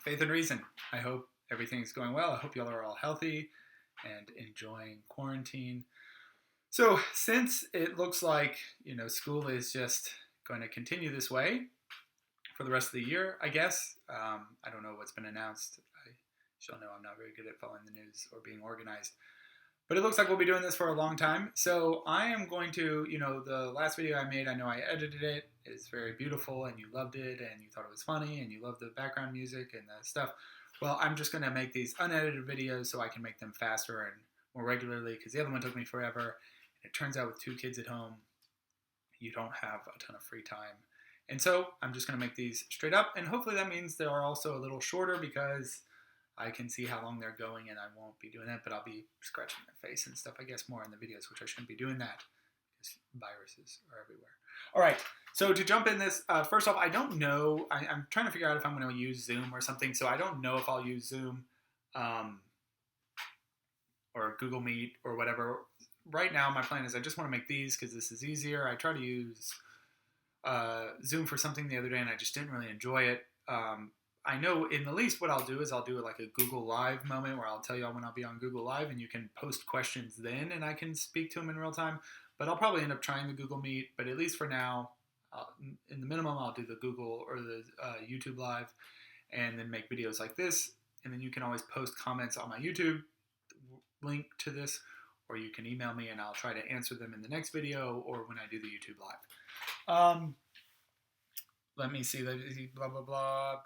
Faith and Reason. I hope everything's going well. I hope y'all are all healthy and enjoying quarantine. So, since it looks like, school is just going to continue this way for the rest of the year, I guess. I don't know what's been announced. I shall know I'm not very good at following the news or being organized. But it looks like we'll be doing this for a long time. So I am going to, the last video I made, I know I edited it. It's very beautiful and you loved it and you thought it was funny and you loved the background music and the stuff. Well, I'm just going to make these unedited videos so I can make them faster and more regularly because the other one took me forever. And it turns out with 2 kids at home, you don't have a ton of free time. And so I'm just going to make these straight up. And hopefully that means they are also a little shorter because I can see how long they're going and I won't be doing that, but I'll be scratching my face and stuff, I guess, more in the videos, which I shouldn't be doing that because viruses are everywhere. All right, so to jump in this, first off, I don't know. I'm trying to figure out if I'm going to use Zoom or something, so I don't know if I'll use Zoom or Google Meet or whatever. Right now, my plan is I just want to make these because this is easier. I tried to use Zoom for something the other day and I just didn't really enjoy it. I know in the least what I'll do is I'll do like a Google Live moment where I'll tell y'all when I'll be on Google Live and you can post questions then and I can speak to them in real time. But I'll probably end up trying the Google Meet. But at least for now, in the minimum, I'll do the Google or the YouTube Live and then make videos like this. And then you can always post comments on my YouTube link to this, or you can email me and I'll try to answer them in the next video or when I do the YouTube Live. Let me see, blah, blah, blah.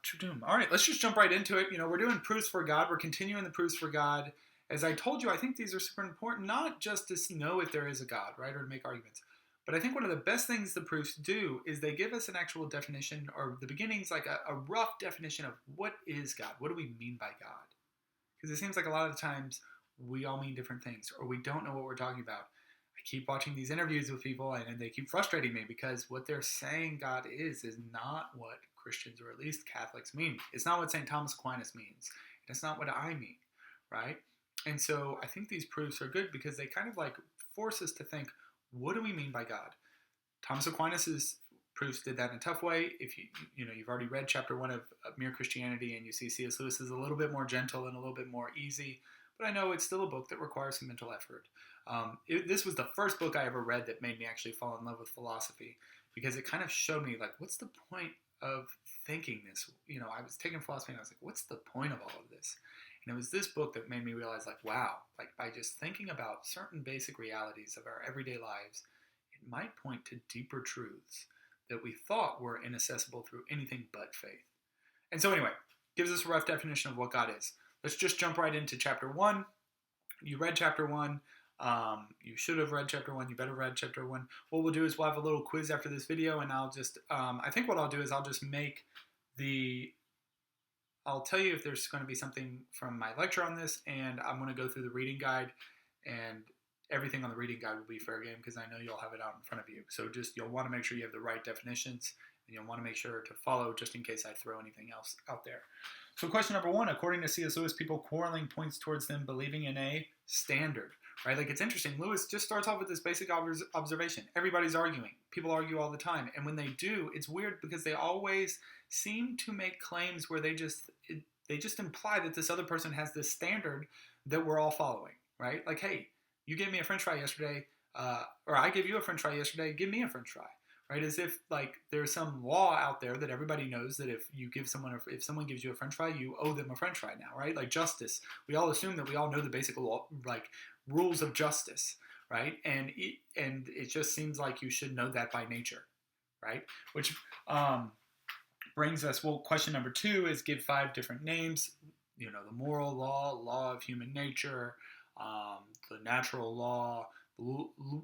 All right, let's just jump right into it. We're doing proofs for God. We're continuing the proofs for God. As I told you, I think these are super important, not just to know if there is a God, right, or to make arguments. But I think one of the best things the proofs do is they give us an actual definition, or the beginning's like a rough definition of what is God? What do we mean by God? Because it seems like a lot of the times we all mean different things, or we don't know what we're talking about. I keep watching these interviews with people and they keep frustrating me because what they're saying God is not what Christians or at least Catholics mean. It's not what St. Thomas Aquinas means. It's not what I mean, right? And so I think these proofs are good because they kind of like force us to think, what do we mean by God? Thomas Aquinas' proofs did that in a tough way. If you've already read chapter 1 of Mere Christianity and you see C.S. Lewis is a little bit more gentle and a little bit more easy, but I know it's still a book that requires some mental effort. This was the first book I ever read that made me actually fall in love with philosophy because it kind of showed me, like, what's the point of thinking this? I was taking philosophy and I was like, what's the point of all of this? And it was this book that made me realize, like, wow, like by just thinking about certain basic realities of our everyday lives, it might point to deeper truths that we thought were inaccessible through anything but faith. And so anyway, gives us a rough definition of what God is. Let's just jump right into chapter 1. You read chapter 1. You should have read chapter 1. You better read chapter 1. What we'll do is we'll have a little quiz after this video, and I'll just, I think what I'll do is I'll just make I'll tell you if there's going to be something from my lecture on this, and I'm going to go through the reading guide, and everything on the reading guide will be fair game because I know you'll have it out in front of you. So you'll want to make sure you have the right definitions, and you'll want to make sure to follow just in case I throw anything else out there. So question number 1, according to C.S. Lewis, people quarreling points towards them believing in a standard, right? Like, it's interesting. Lewis just starts off with this basic observation. Everybody's arguing. People argue all the time. And when they do, it's weird because they always seem to make claims where they just imply that this other person has this standard that we're all following, right? Like, hey, you gave me a French fry yesterday, or I gave you a French fry yesterday, give me a French fry. Right, as if like there's some law out there that everybody knows that if someone gives you a French fry, you owe them a French fry now, right? Like justice, we all assume that we all know the basic law, like rules of justice, right? And it just seems like you should know that by nature, right? Which brings us, well, question number 2 is give 5 different names. The moral law, law of human nature, the natural law,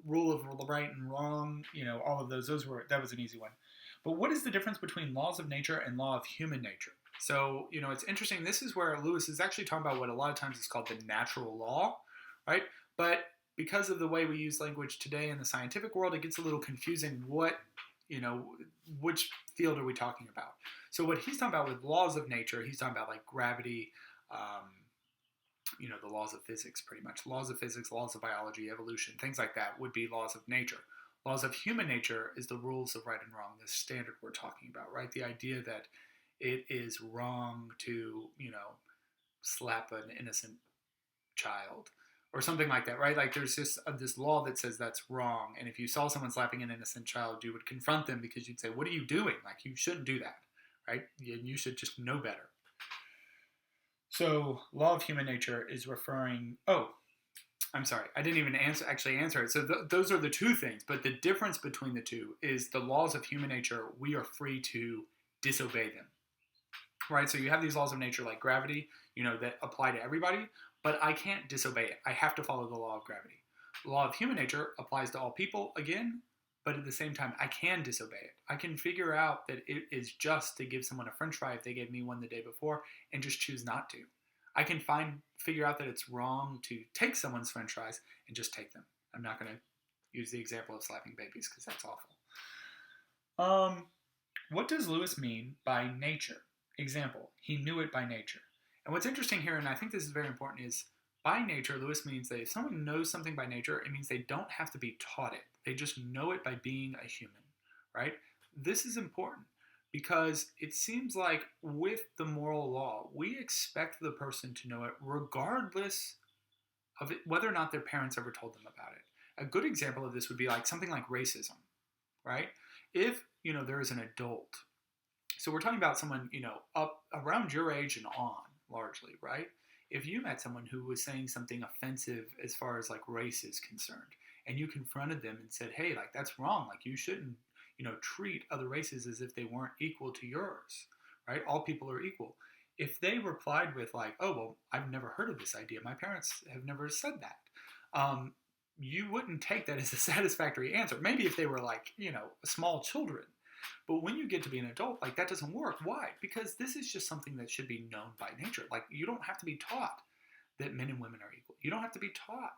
rule of right and wrong, all of those that was an easy one. But what is the difference between laws of nature and law of human nature? So, it's interesting. This is where Lewis is actually talking about what a lot of times is called the natural law, right? But because of the way we use language today in the scientific world, it gets a little confusing which field are we talking about? So what he's talking about with laws of nature, he's talking about like gravity, the laws of physics, pretty much. Laws of physics, laws of biology, evolution, things like that would be laws of nature. Laws of human nature is the rules of right and wrong, the standard we're talking about, right? The idea that it is wrong to, slap an innocent child or something like that, right? Like there's just this law that says that's wrong. And if you saw someone slapping an innocent child, you would confront them because you'd say, what are you doing? Like you shouldn't do that, right? You should just know better. So law of human nature is referring, I'm sorry, I didn't even answer it. So those are the two things, but the difference between the two is the laws of human nature, we are free to disobey them, right? So you have these laws of nature like gravity, that apply to everybody, but I can't disobey it. I have to follow the law of gravity. The law of human nature applies to all people again, but at the same time, I can disobey it. I can figure out that it is just to give someone a french fry if they gave me one the day before and just choose not to. I can figure out that it's wrong to take someone's french fries and just take them. I'm not going to use the example of slapping babies because that's awful. What does Lewis mean by nature? Example, he knew it by nature. And what's interesting here, and I think this is very important, is by nature, Lewis means that if someone knows something by nature, it means they don't have to be taught it. They just know it by being a human, right? This is important because it seems like with the moral law, we expect the person to know it regardless of it, whether or not their parents ever told them about it. A good example of this would be like something like racism, right? If, there is an adult, so we're talking about someone, up around your age and on, largely, right? If you met someone who was saying something offensive as far as like race is concerned, and you confronted them and said, hey, like that's wrong, like you shouldn't, treat other races as if they weren't equal to yours, right? All people are equal. If they replied with like, oh, well, I've never heard of this idea, my parents have never said that, you wouldn't take that as a satisfactory answer. Maybe if they were like, small children. But when you get to be an adult, like that doesn't work. Why? Because this is just something that should be known by nature. Like you don't have to be taught that men and women are equal. You don't have to be taught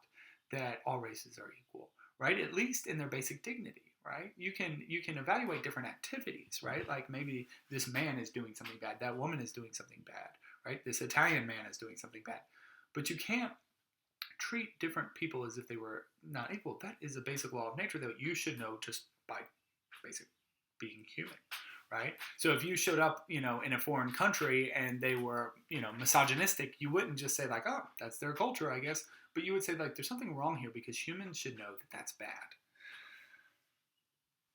that all races are equal, right? At least in their basic dignity, right? You can evaluate different activities, right? Like maybe this man is doing something bad, that woman is doing something bad, right? This Italian man is doing something bad. But you can't treat different people as if they were not equal. That is a basic law of nature that you should know just by basic being human, right? So if you showed up, in a foreign country and they were, misogynistic, you wouldn't just say like, oh, that's their culture, I guess. But you would say like, there's something wrong here because humans should know that that's bad.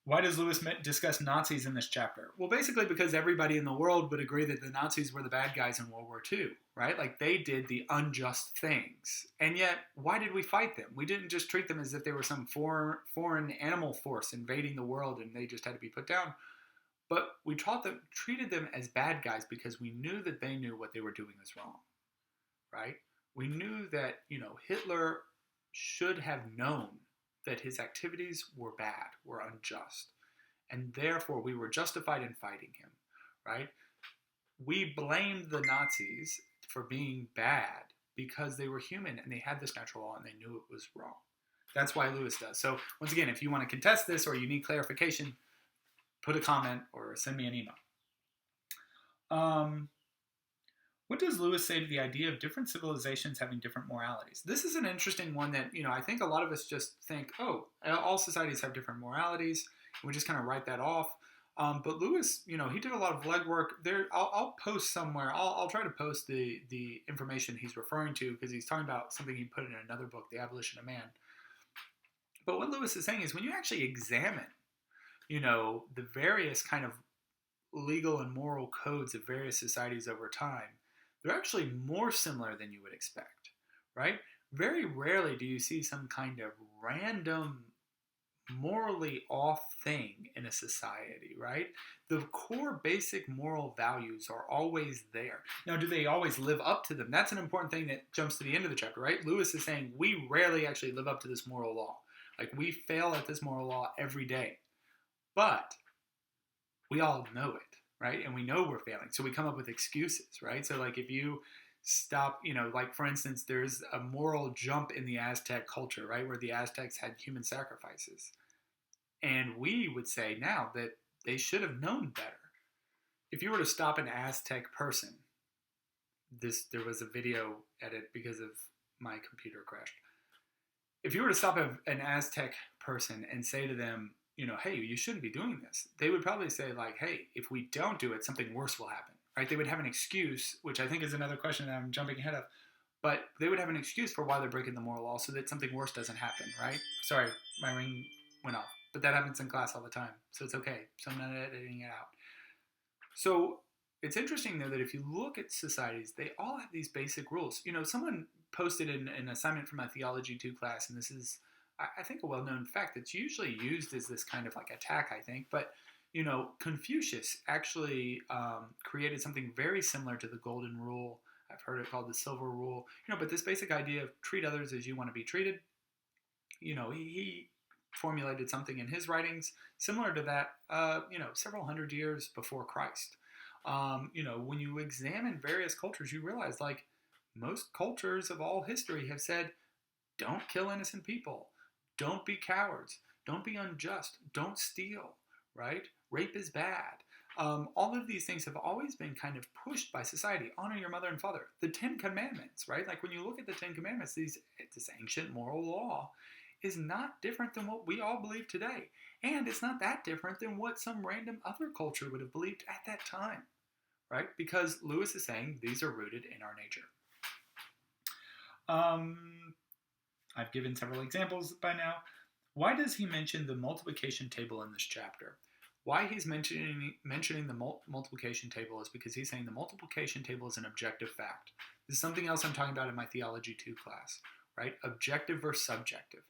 Why does Lewis discuss Nazis in this chapter? Well, basically because everybody in the world would agree that the Nazis were the bad guys in World War II, right? Like they did the unjust things. And yet, why did we fight them? We didn't just treat them as if they were some foreign animal force invading the world and they just had to be put down. But we treated them as bad guys because we knew that they knew what they were doing was wrong, right? We knew that, Hitler should have known that his activities were bad, were unjust, and therefore we were justified in fighting him, right? We blamed the Nazis for being bad because they were human and they had this natural law and they knew it was wrong. That's why Lewis does. So once again, if you want to contest this or you need clarification, put a comment or send me an email. What does Lewis say to the idea of different civilizations having different moralities? This is an interesting one that, I think a lot of us just think, oh, all societies have different moralities. And we just kind of write that off. But Lewis, he did a lot of legwork. There, I'll post somewhere. I'll try to post the information he's referring to because he's talking about something he put in another book, The Abolition of Man. But what Lewis is saying is when you actually examine, the various kind of legal and moral codes of various societies over time, they're actually more similar than you would expect, right? Very rarely do you see some kind of random, morally off thing in a society, right? The core basic moral values are always there. Now, do they always live up to them? That's an important thing that jumps to the end of the chapter, right? Lewis is saying we rarely actually live up to this moral law. Like we fail at this moral law every day. But we all know it, right? And we know we're failing. So we come up with excuses, right? So like if you stop, like for instance, there's a moral jump in the Aztec culture, right? Where the Aztecs had human sacrifices. And we would say now that they should have known better. If you were to stop an Aztec person, there was a video edit because of my computer crashed. If you were to stop an Aztec person and say to them, hey, you shouldn't be doing this, they would probably say like, hey, if we don't do it, something worse will happen, right? They would have an excuse, which I think is another question that I'm jumping ahead of, but they would have an excuse for why they're breaking the moral law so that something worse doesn't happen, right? Sorry, my ring went off, but that happens in class all the time, so it's okay. So I'm not editing it out. So it's interesting, though, that if you look at societies, they all have these basic rules. Someone posted an assignment from my Theology 2 class, and this is, I think, a well-known fact that's usually used as this kind of like attack, I think. But, Confucius actually created something very similar to the Golden Rule. I've heard it called the Silver Rule. But this basic idea of treat others as you want to be treated, he formulated something in his writings similar to that, several hundred years before Christ. When you examine various cultures, you realize, like, most cultures of all history have said, don't kill innocent people, don't be cowards, don't be unjust, don't steal, right? Rape is bad. All of these things have always been kind of pushed by society. Honor your mother and father. The Ten Commandments, right? Like, when you look at the Ten Commandments, this ancient moral law is not different than what we all believe today. And it's not that different than what some random other culture would have believed at that time, right? Because Lewis is saying these are rooted in our nature. I've given several examples by now. Why does he mention the multiplication table in this chapter? Why he's mentioning the multiplication table is because he's saying the multiplication table is an objective fact. This is something else I'm talking about in my Theology 2 class, right? Objective versus subjective.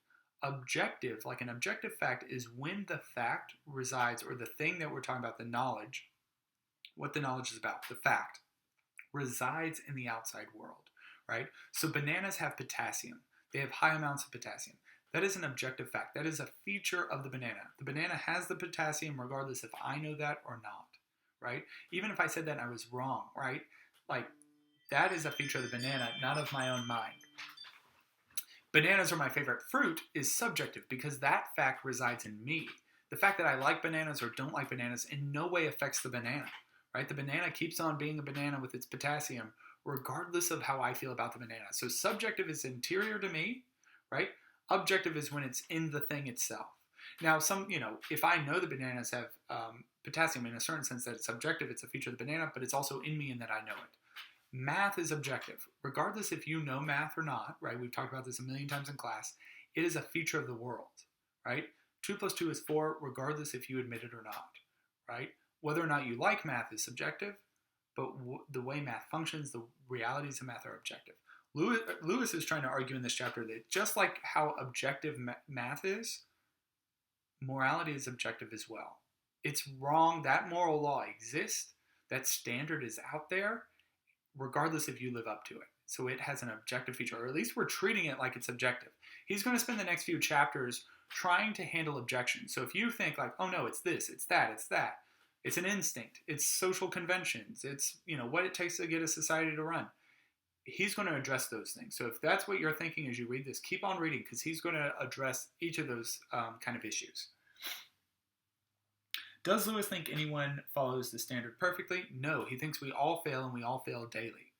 Objective, like an objective fact, is when the fact resides, or the thing that we're talking about, the knowledge, what the knowledge is about, the fact, resides in the outside world, right? So bananas have potassium. They have high amounts of potassium. That is an objective fact. That is a feature of the banana. The banana has the potassium regardless if I know that or not, right? Even if I said that and I was wrong, right? Like, that is a feature of the banana, not of my own mind. Bananas are my favorite fruit is subjective because that fact resides in me. The fact that I like bananas or don't like bananas in no way affects the banana, right? The banana keeps on being a banana with its potassium regardless of how I feel about the banana. So subjective is interior to me, right? Objective is when it's in the thing itself. Now, if I know the bananas have potassium in a certain sense that it's subjective, it's a feature of the banana, but it's also in me in that I know it. Math is objective. Regardless if you know math or not, right? We've talked about this a million times in class. It is a feature of the world, right? 2 plus 2 is 4, regardless if you admit it or not, right? Whether or not you like math is subjective, but the way math functions, the realities of math are objective. Lewis is trying to argue in this chapter that just like how objective math is, morality is objective as well. It's wrong. That moral law exists. That standard is out there, regardless if you live up to it. So it has an objective feature, or at least we're treating it like it's objective. He's going to spend the next few chapters trying to handle objections. So if you think like, oh no, it's this, it's that, it's an instinct, it's social conventions, it's, what it takes to get a society to run. He's going to address those things. So if that's what you're thinking as you read this, keep on reading because he's going to address each of those kind of issues. Does Lewis think anyone follows the standard perfectly? No, he thinks we all fail and we all fail daily.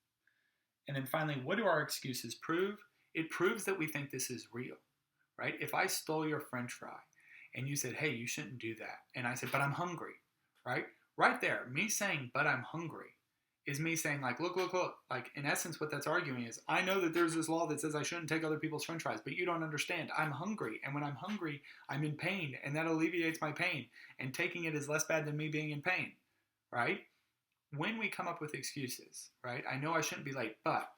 And then finally, what do our excuses prove? It proves that we think this is real, right? If I stole your French fry and you said, hey, you shouldn't do that. And I said, but I'm hungry, right? Right there, me saying, but I'm hungry, is me saying like, look. Like, in essence, what that's arguing is, I know that there's this law that says I shouldn't take other people's French fries, but you don't understand. I'm hungry. And when I'm hungry, I'm in pain. And that alleviates my pain. And taking it is less bad than me being in pain, right? When we come up with excuses, right? I know I shouldn't be late, but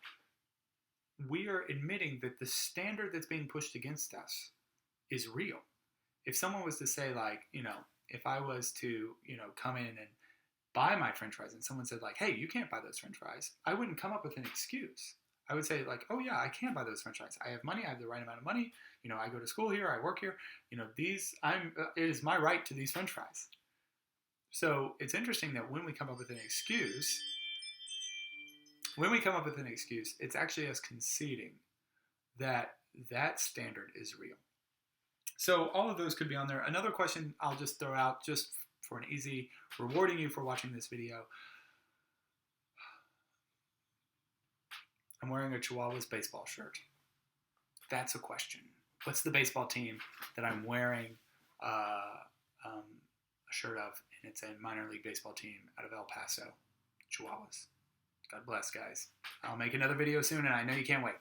we are admitting that the standard that's being pushed against us is real. If someone was to say like, if I was to, come in and buy my French fries and someone said like, hey, you can't buy those French fries, I wouldn't come up with an excuse. I would say like, oh yeah, I can buy those French fries. I have money. I have the right amount of money. I go to school here. I work here. It is my right to these French fries. So it's interesting that when we come up with an excuse, it's actually us conceding that that standard is real. So all of those could be on there. Another question I'll just throw out just for an easy, rewarding you for watching this video. I'm wearing a Chihuahuas baseball shirt. That's a question. What's the baseball team that I'm wearing a shirt of? And it's a minor league baseball team out of El Paso, chihuahuas. God bless, guys. I'll make another video soon, and I know you can't wait.